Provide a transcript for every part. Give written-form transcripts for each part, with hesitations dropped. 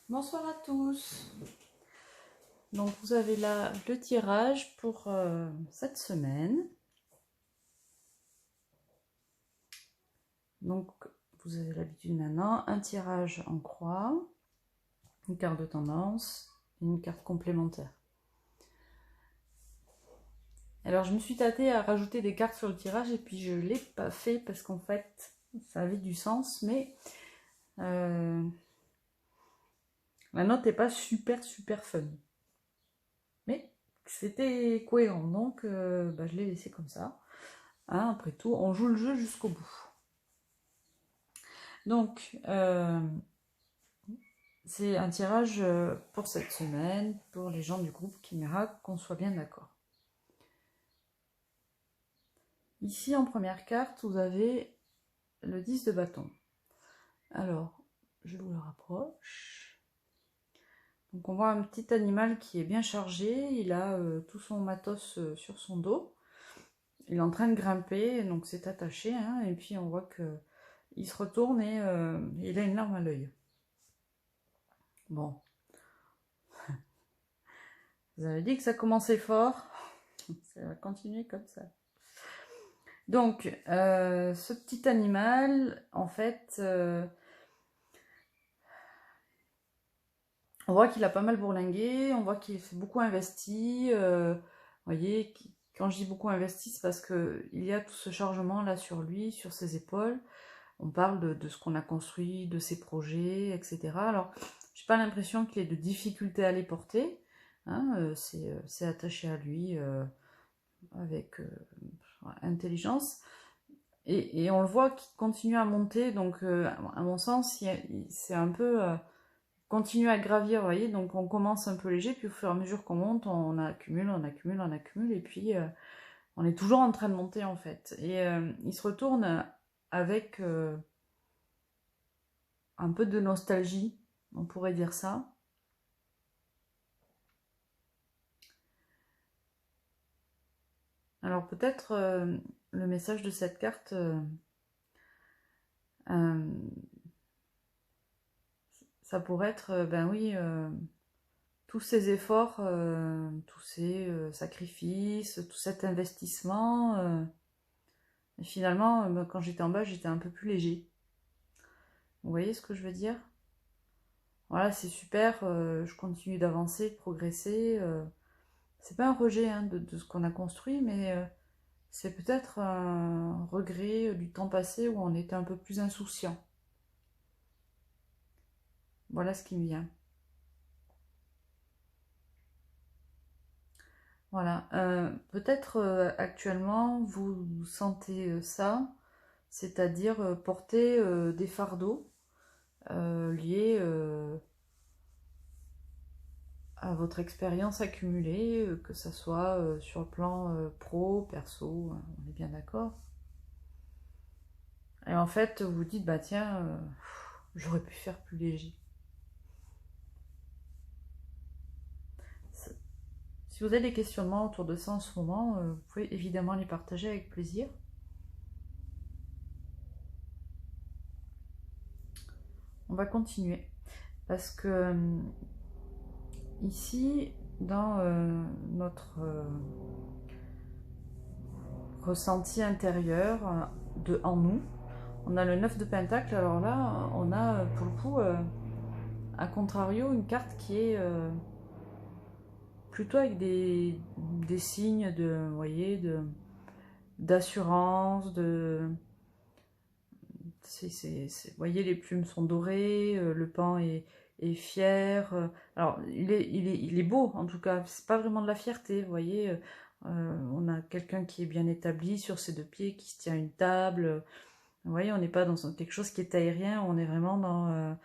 Bonsoir à tous. Donc vous avez là le tirage pour cette semaine. Donc vous avez l'habitude maintenant, un tirage en croix, une carte de tendance et une carte complémentaire. Alors je me suis tâtée à rajouter des cartes sur le tirage et puis je ne l'ai pas fait parce qu'en fait ça avait du sens, mais la note n'est pas super fun. Mais c'était cohérent, donc je l'ai laissé comme ça. Hein, après tout, on joue le jeu jusqu'au bout. Donc, c'est un tirage pour cette semaine, pour les gens du groupe Chimera, qu'on soit bien d'accord. Ici, en première carte, vous avez le 10 de bâton. Alors, je vous le rapproche. Donc, on voit un petit animal qui est bien chargé. Il a tout son matos sur son dos. Il est en train de grimper, donc c'est attaché. Hein, et puis, on voit qu'il se retourne et il a une larme à l'œil. Bon. Vous avez dit que ça commençait fort. Ça va continuer comme ça. Donc, ce petit animal, en fait, on voit qu'il a pas mal bourlingué, on voit qu'il s'est beaucoup investi. Vous voyez, quand je dis beaucoup investi, c'est parce qu'il y a tout ce chargement là sur lui, sur ses épaules. On parle de ce qu'on a construit, de ses projets, etc. Alors, j'ai pas l'impression qu'il ait de difficulté à les porter. Hein, c'est attaché à lui avec intelligence. Et on le voit qu'il continue à monter, donc à mon sens, c'est un peu continue à gravir, vous voyez, donc on commence un peu léger, puis au fur et à mesure qu'on monte, on accumule, et puis on est toujours en train de monter en fait. Et il se retourne avec un peu de nostalgie, on pourrait dire ça. Alors peut-être le message de cette carte... ça pourrait être, ben oui, tous ces efforts, tous ces sacrifices, tout cet investissement, et finalement, quand j'étais en bas, j'étais un peu plus léger. Vous voyez ce que je veux dire? Voilà, c'est super, je continue d'avancer, de progresser. C'est pas un rejet hein, de ce qu'on a construit, mais c'est peut-être un regret du temps passé où on était un peu plus insouciant. Voilà ce qui me vient. Voilà. Peut-être actuellement vous sentez ça, c'est-à-dire porter des fardeaux liés à votre expérience accumulée, que ça soit sur le plan pro, perso, on est bien d'accord. Et en fait, vous vous dites, bah tiens, j'aurais pu faire plus léger. Si vous avez des questionnements autour de ça en ce moment, vous pouvez évidemment les partager avec plaisir. On va continuer. Parce que ici, dans notre ressenti intérieur en nous, on a le 9 de Pentacle. Alors là, on a pour le coup, à contrario, une carte qui est plutôt avec des signes de, vous voyez, d'assurance, vous voyez, les plumes sont dorées, le pan est fier. Alors, il est beau, en tout cas. C'est pas vraiment de la fierté, vous voyez. On a quelqu'un qui est bien établi sur ses deux pieds, qui se tient à une table. Vous voyez, on n'est pas dans quelque chose qui est aérien, on est vraiment dans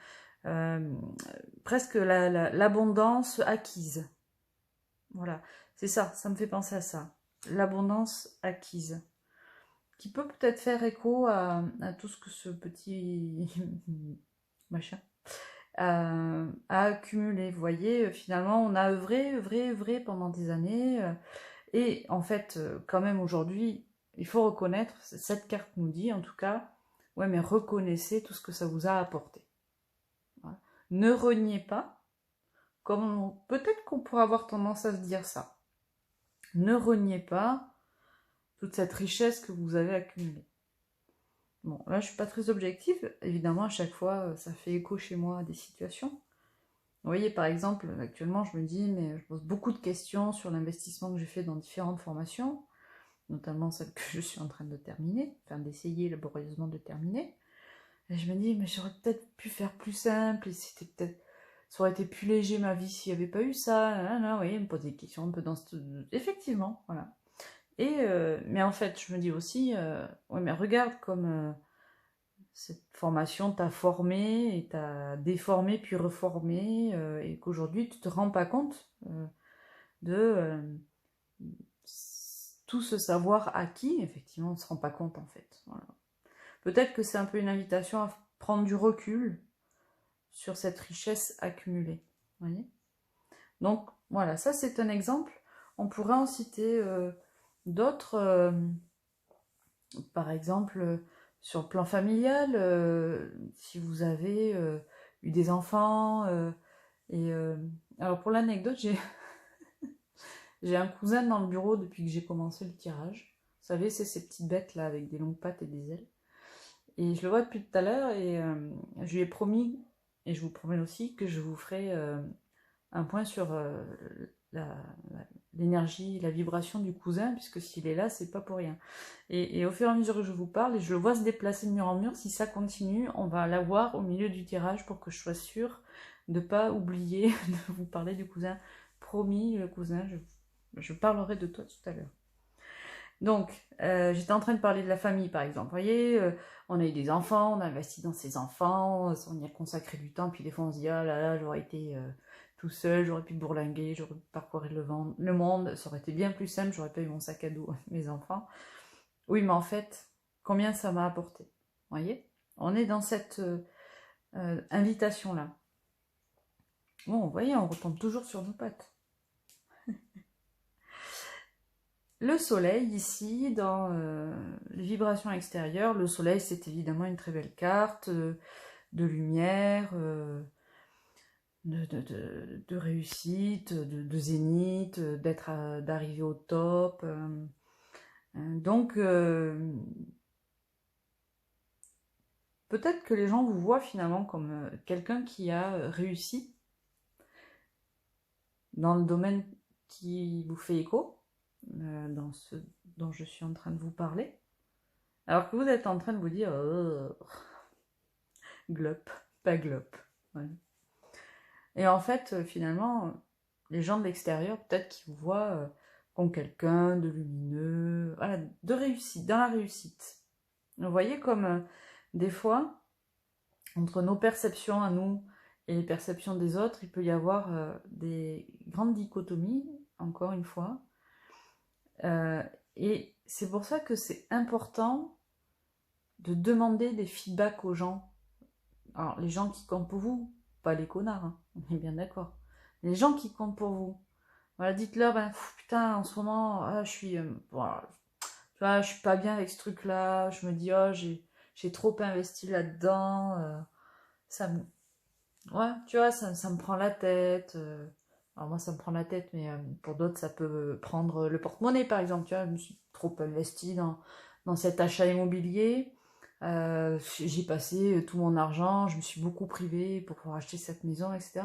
presque l'abondance acquise. Voilà, c'est ça, ça me fait penser à ça. L'abondance acquise. Qui peut peut-être faire écho à tout ce que ce petit machin a accumulé. Vous voyez, finalement, on a œuvré pendant des années. Et en fait, quand même aujourd'hui, il faut reconnaître, cette carte nous dit en tout cas, ouais, mais reconnaissez tout ce que ça vous a apporté. Voilà. Ne reniez pas, comme peut-être qu'on pourrait avoir tendance à se dire ça. Ne reniez pas toute cette richesse que vous avez accumulée. Bon, là, je suis pas très objective. Évidemment, à chaque fois, ça fait écho chez moi à des situations. Vous voyez, par exemple, actuellement, je me dis, mais je pose beaucoup de questions sur l'investissement que j'ai fait dans différentes formations, notamment celle que je suis en train de terminer, enfin d'essayer laborieusement de terminer. Et je me dis, mais j'aurais peut-être pu faire plus simple, et c'était peut-être, ça aurait été plus léger ma vie s'il n'y avait pas eu ça. Vous voyez, me poser des questions un peu dans ce... Effectivement, voilà. Et, mais en fait, je me dis aussi, ouais, mais regarde comme cette formation t'a formé et t'a déformé puis reformé, et qu'aujourd'hui tu te rends pas compte de tout ce savoir acquis. Effectivement, on ne se rend pas compte en fait. Voilà. Peut-être que c'est un peu une invitation à prendre du recul sur cette richesse accumulée. Voyez. Donc voilà, ça c'est un exemple. On pourrait en citer d'autres, par exemple sur le plan familial, si vous avez eu des enfants. Alors pour l'anecdote, j'ai un cousin dans le bureau depuis que j'ai commencé le tirage. Vous savez, c'est ces petites bêtes là avec des longues pattes et des ailes. Et je le vois depuis tout à l'heure et je lui ai promis, et je vous promets aussi, que je vous ferai un point sur l'énergie, la vibration du cousin, puisque s'il est là, c'est pas pour rien. Et au fur et à mesure que je vous parle, et je le vois se déplacer de mur en mur, si ça continue, on va l'avoir au milieu du tirage pour que je sois sûre de ne pas oublier de vous parler du cousin. Promis, le cousin, je parlerai de toi tout à l'heure. Donc, j'étais en train de parler de la famille, par exemple. Vous voyez, on a eu des enfants, on a investi dans ses enfants, on y a consacré du temps, puis des fois on se dit, ah là là, j'aurais été tout seul, j'aurais pu bourlinguer, j'aurais pu parcourir le monde, ça aurait été bien plus simple, j'aurais pas eu mon sac à dos, mes enfants. Oui, mais en fait, combien ça m'a apporté? Vous voyez? On est dans cette invitation-là. Bon, vous voyez, on retombe toujours sur nos pattes. Le soleil, ici, dans les vibrations extérieures, le soleil, c'est évidemment une très belle carte de lumière, de réussite, de zénith, d'arriver au top. Donc, peut-être que les gens vous voient finalement comme quelqu'un qui a réussi dans le domaine qui vous fait écho, dans ce dont je suis en train de vous parler, alors que vous êtes en train de vous dire glop, pas glop. Ouais. Et en fait, finalement, les gens de l'extérieur, peut-être qu'ils vous voient comme quelqu'un de lumineux, voilà, de réussite, dans la réussite. Vous voyez comme des fois, entre nos perceptions à nous et les perceptions des autres, il peut y avoir des grandes dichotomies, encore une fois. Et c'est pour ça que c'est important de demander des feedbacks aux gens. Alors, les gens qui comptent pour vous, pas les connards, hein, on est bien d'accord. Les gens qui comptent pour vous. Voilà, dites-leur, ben, putain, en ce moment, je suis... voilà, tu vois, je suis pas bien avec ce truc-là, je me dis, oh, j'ai trop investi là-dedans, ça me... Ouais, tu vois, ça me prend la tête. Alors moi, ça me prend la tête, mais pour d'autres, ça peut prendre le porte-monnaie, par exemple. Tu vois, je me suis trop investie dans cet achat immobilier. J'ai passé tout mon argent, je me suis beaucoup privée pour pouvoir acheter cette maison, etc.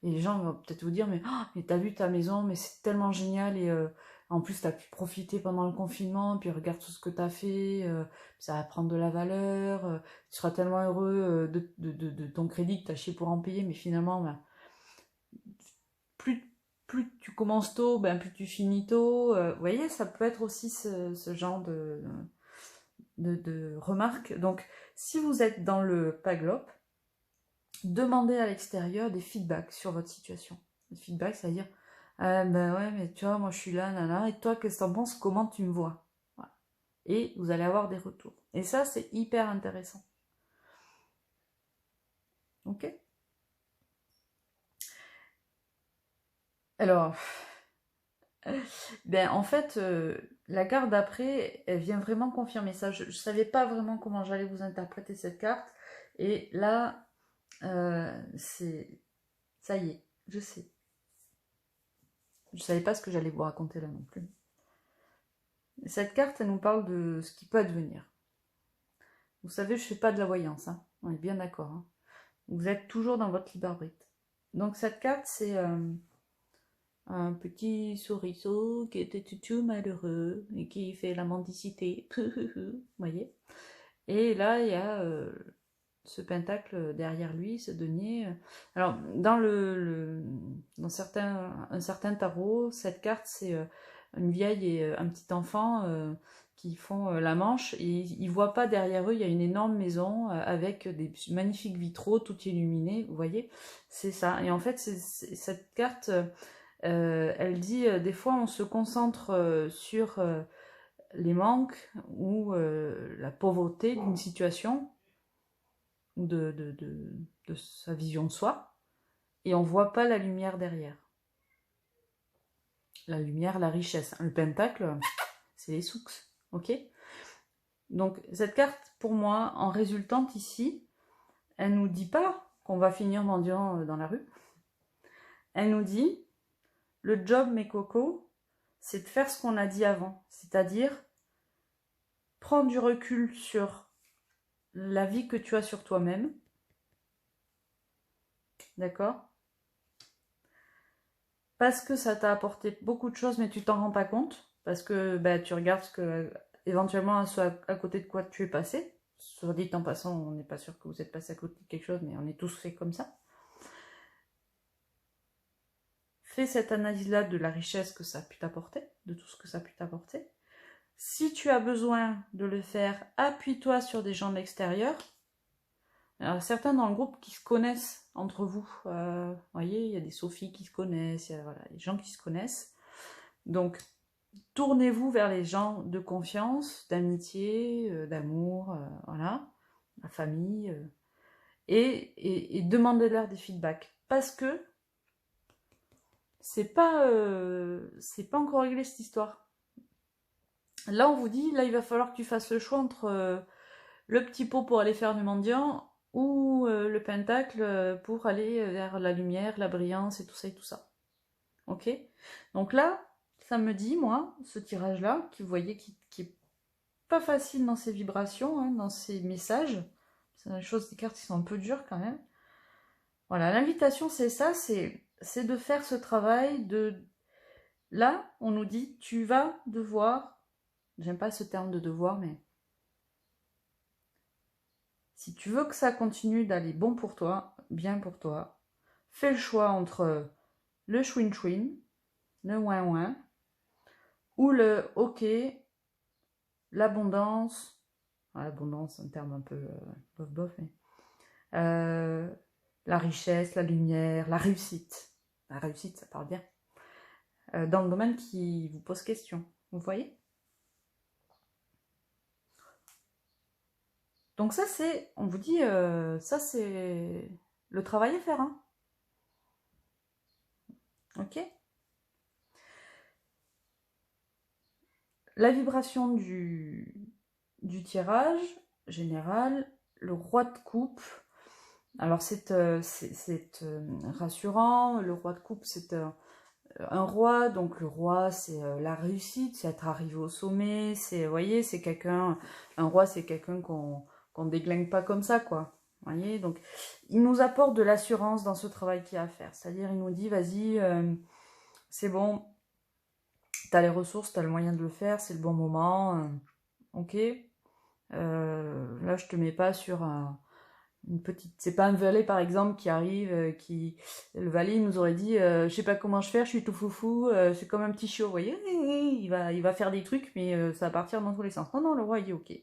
Et les gens vont peut-être vous dire, mais t'as vu ta maison, mais c'est tellement génial, et en plus t'as pu profiter pendant le confinement, puis regarde tout ce que t'as fait, ça va prendre de la valeur, tu seras tellement heureux de ton crédit que t'as chié pour en payer, mais finalement, ben, plus, plus tu commences tôt, ben, plus tu finis tôt. Vous voyez, ça peut être aussi ce genre de remarques. Donc, si vous êtes dans le paglop, demandez à l'extérieur des feedbacks sur votre situation. Les feedbacks, c'est-à-dire, ben ouais, mais tu vois, moi je suis là, nana, et toi, qu'est-ce que t'en penses? Comment tu me vois? Voilà. Et vous allez avoir des retours. Et ça, c'est hyper intéressant. Ok? Alors, ben en fait, la carte d'après, elle vient vraiment confirmer ça. Je ne savais pas vraiment comment j'allais vous interpréter cette carte. Et là, Ça y est, je sais. Je savais pas ce que j'allais vous raconter là non plus. Cette carte, elle nous parle de ce qui peut advenir. Vous savez, je fais pas de la voyance, hein. On est bien d'accord, hein. Vous êtes toujours dans votre libre arbitre. Donc cette carte, c'est un petit souriceau qui était tout malheureux et qui fait la mendicité. Vous voyez. Et là, il y a ce pentacle derrière lui, ce denier. Alors, dans dans un certain tarot, cette carte, c'est une vieille et un petit enfant qui font la manche, et ils ne voient pas derrière eux, il y a une énorme maison avec des magnifiques vitraux, tout illuminé, vous voyez, c'est ça. Et en fait, cette carte, elle dit, des fois, on se concentre sur les manques ou la pauvreté d'une situation, ou de sa vision de soi, et on voit pas la lumière derrière. La lumière, la richesse. Le pentacle, c'est les souks, ok? Donc cette carte, pour moi, en résultante ici, elle nous dit pas qu'on va finir mendiant dans la rue. Elle nous dit, le job, mes cocos, c'est de faire ce qu'on a dit avant, c'est-à-dire prendre du recul sur la vie que tu as sur toi-même, d'accord? Parce que ça t'a apporté beaucoup de choses, mais tu t'en rends pas compte, parce que bah, tu regardes ce que, éventuellement à côté de quoi tu es passé. Soit dit en passant, on n'est pas sûr que vous êtes passé à côté de quelque chose, mais on est tous faits comme ça. Fais cette analyse-là de la richesse que ça a pu t'apporter, de tout ce que ça a pu t'apporter. Si tu as besoin de le faire, appuie-toi sur des gens de l'extérieur. Alors, certains dans le groupe qui se connaissent entre vous. Vous voyez, il y a des Sophie qui se connaissent, il y a voilà, des gens qui se connaissent. Donc, tournez-vous vers les gens de confiance, d'amitié, d'amour, voilà, la famille, et demandez-leur des feedbacks. Parce que c'est pas encore réglé cette histoire. Là, on vous dit, là, il va falloir que tu fasses le choix entre le petit pot pour aller faire du mendiant ou le pentacle pour aller vers la lumière, la brillance et tout ça et tout ça. Ok? Donc là, ça me dit, moi, ce tirage-là, que vous voyez qui est pas facile dans ses vibrations, hein, dans ses messages. C'est des choses, des cartes qui sont un peu dures quand même. Voilà, l'invitation, c'est ça, c'est de faire ce travail de... Là, on nous dit, tu vas devoir, j'aime pas ce terme de devoir, mais si tu veux que ça continue d'aller bon pour toi, bien pour toi, fais le choix entre le chouin-chouin, le ouin-ouin, ou le ok, l'abondance. L'abondance, c'est un terme un peu bof-bof, mais la richesse, la lumière, la réussite. La réussite, ça parle bien. Dans le domaine qui vous pose question. Vous voyez? Donc ça, c'est, on vous dit, ça c'est le travail à faire, hein. Ok? La vibration du tirage général, le roi de coupe. Alors c'est rassurant, le roi de coupe c'est un roi, donc le roi c'est la réussite, c'est être arrivé au sommet, c'est, vous voyez, c'est quelqu'un, un roi c'est quelqu'un qu'on déglingue pas comme ça, quoi. Vous voyez, donc il nous apporte de l'assurance dans ce travail qu'il y a à faire, c'est-à-dire il nous dit, vas-y, c'est bon, t'as les ressources, t'as le moyen de le faire, c'est le bon moment, ok, là je te mets pas sur une petite, c'est pas un valet par exemple qui arrive, le valet il nous aurait dit, je sais pas comment je fais, je suis tout foufou, c'est comme un petit chiot, vous voyez, il va faire des trucs, mais ça va partir dans tous les sens. Non, non, le roi il dit ok,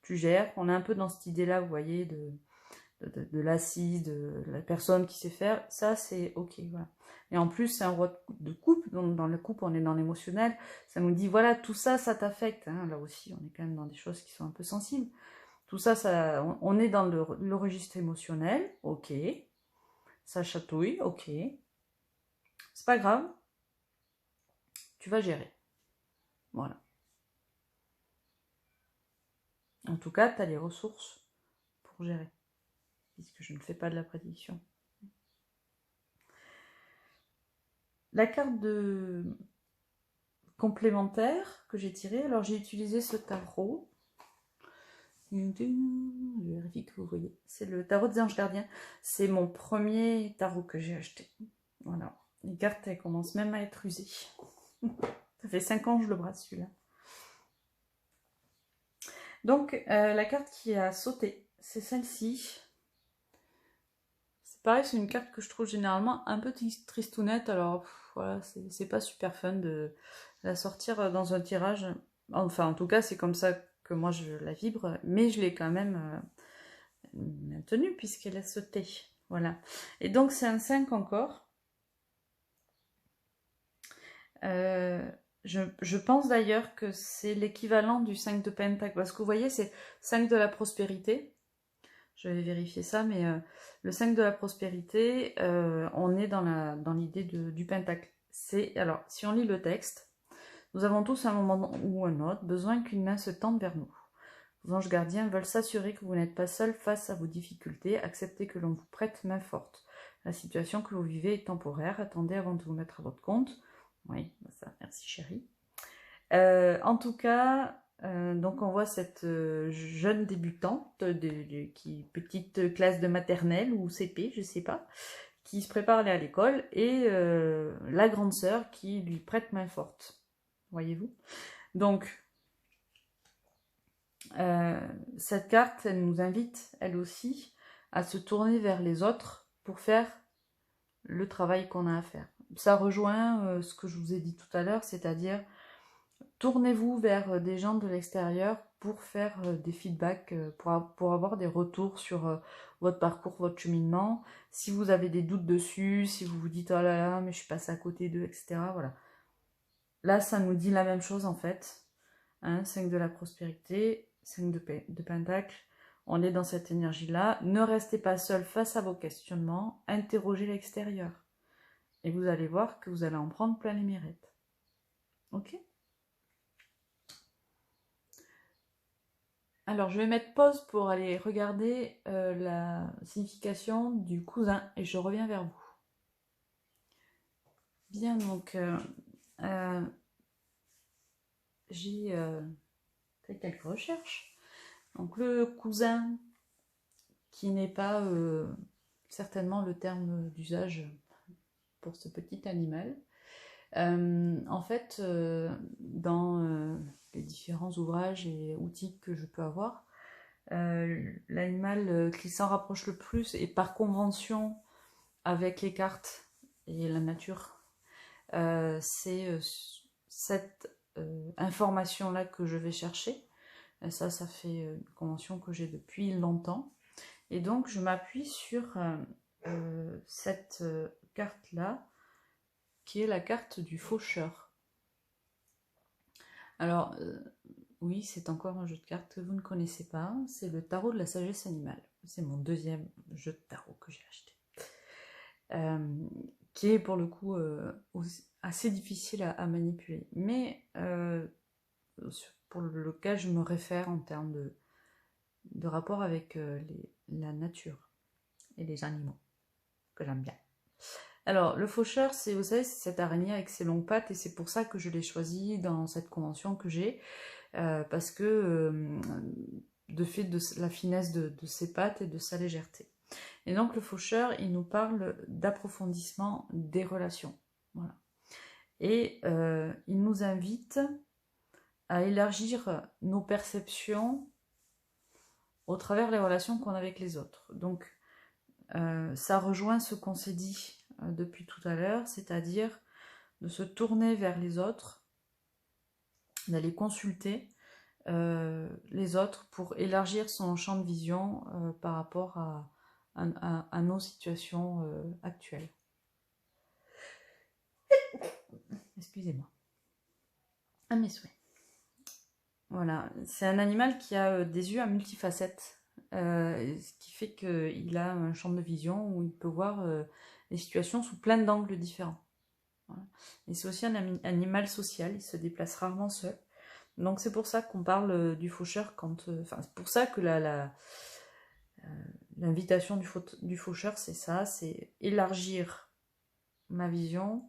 tu gères, on est un peu dans cette idée-là, vous voyez, de l'assise, de la personne qui sait faire, ça c'est ok, voilà. Et en plus, c'est un roi de coupe, donc dans le couple, on est dans l'émotionnel, ça nous dit, voilà, tout ça, ça t'affecte, hein. Là aussi, on est quand même dans des choses qui sont un peu sensibles. Tout ça, on est dans le registre émotionnel, ok, ça chatouille, ok, c'est pas grave, tu vas gérer, voilà. En tout cas, tu as les ressources pour gérer. puisque je ne fais pas de la prédiction. La carte de complémentaire que j'ai tirée, alors j'ai utilisé ce tarot. Je vérifie que vous voyez. C'est le tarot des anges gardiens. C'est mon premier tarot que j'ai acheté. Voilà. Les cartes, elles commencent même à être usées. Ça fait 5 ans que je le brasse, celui-là. Donc, la carte qui a sauté, c'est celle-ci. C'est pareil, c'est une carte que je trouve généralement un peu tristounette. Alors, voilà, c'est pas super fun de la sortir dans un tirage. Enfin, en tout cas, c'est comme ça que moi je la vibre. Mais je l'ai quand même maintenue puisqu'elle a sauté. Voilà. Et donc, c'est un 5 encore. Je pense d'ailleurs que c'est l'équivalent du 5 de Pentacle. Parce que vous voyez, c'est 5 de la prospérité. Je vais vérifier ça, mais le 5 de la prospérité, on est dans l'idée du pentacle. Alors, si on lit le texte, nous avons tous à un moment ou un autre besoin qu'une main se tende vers nous. Vos anges gardiens veulent s'assurer que vous n'êtes pas seul face à vos difficultés. Acceptez que l'on vous prête main forte. La situation que vous vivez est temporaire. Attendez avant de vous mettre à votre compte. Oui, ça, merci chérie. En tout cas, donc on voit cette jeune débutante, petite classe de maternelle ou CP, je sais pas, qui se prépare à aller à l'école, et la grande sœur qui lui prête main forte. Voyez-vous? Donc, cette carte, elle nous invite, elle aussi, à se tourner vers les autres pour faire le travail qu'on a à faire. Ça rejoint ce que je vous ai dit tout à l'heure, c'est-à-dire tournez-vous vers des gens de l'extérieur pour faire des feedbacks, pour avoir des retours sur votre parcours, votre cheminement. Si vous avez des doutes dessus, si vous vous dites « Oh là là, mais je suis passée à côté d'eux », etc. Voilà. Là, ça nous dit la même chose en fait. 5 de la prospérité, 5 de pentacle. On est dans cette énergie-là. Ne restez pas seul face à vos questionnements. Interrogez l'extérieur. Et vous allez voir que vous allez en prendre plein les mérites. Ok ? Alors, je vais mettre pause pour aller regarder la signification du cousin et je reviens vers vous. Bien, donc, j'ai fait quelques recherches. Donc, le cousin, qui n'est pas certainement le terme d'usage pour ce petit animal, en fait, dans les différents ouvrages et outils que je peux avoir, l'animal qui s'en rapproche le plus, et par convention avec les cartes et la nature, c'est cette information-là que je vais chercher. Et ça fait une convention que j'ai depuis longtemps. Et donc, je m'appuie sur cette carte-là, qui est la carte du faucheur. Alors, oui, c'est encore un jeu de cartes que vous ne connaissez pas. C'est le tarot de la sagesse animale. C'est mon deuxième jeu de tarot que j'ai acheté. Qui est pour le coup assez difficile à manipuler. Mais pour lequel je me réfère en termes de rapport avec la nature et les animaux, que j'aime bien. Alors, le faucheur, vous savez, c'est cette araignée avec ses longues pattes, et c'est pour ça que je l'ai choisi dans cette convention que j'ai, parce que de fait de la finesse de ses pattes et de sa légèreté. Et donc, le faucheur, il nous parle d'approfondissement des relations. Voilà. Et il nous invite à élargir nos perceptions au travers des relations qu'on a avec les autres. Donc, ça rejoint ce qu'on s'est dit depuis tout à l'heure, c'est-à-dire de se tourner vers les autres, d'aller consulter les autres pour élargir son champ de vision par rapport à nos situations actuelles. Excusez-moi. À mes souhaits. Voilà, c'est un animal qui a des yeux à multifacettes, ce qui fait qu'il a un champ de vision où il peut voir les situations sous plein d'angles différents. Voilà. Et c'est aussi un animal social, il se déplace rarement seul. Donc c'est pour ça qu'on parle du faucheur quand... c'est pour ça que l'invitation du faucheur, c'est ça, c'est élargir ma vision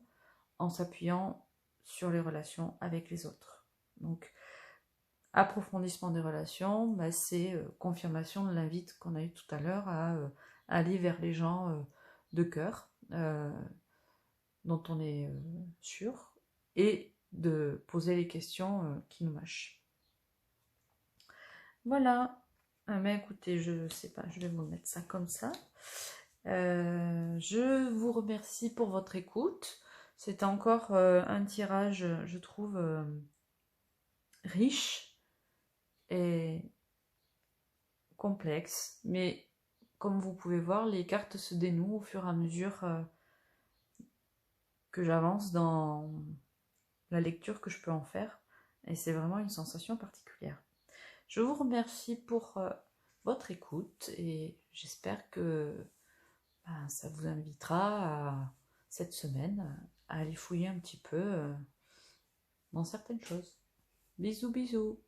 en s'appuyant sur les relations avec les autres. Donc, approfondissement des relations, bah, c'est confirmation de l'invite qu'on a eu tout à l'heure à aller vers les gens de cœur, dont on est sûr, et de poser les questions qui nous mâchent. Voilà. Mais écoutez, je sais pas, je vais vous mettre ça comme ça. Je vous remercie pour votre écoute. C'était encore un tirage, je trouve, riche et complexe. Mais comme vous pouvez voir, les cartes se dénouent au fur et à mesure que j'avance dans la lecture que je peux en faire. Et c'est vraiment une sensation particulière. Je vous remercie pour votre écoute et j'espère que ça vous invitera cette semaine à aller fouiller un petit peu dans certaines choses. Bisous, bisous.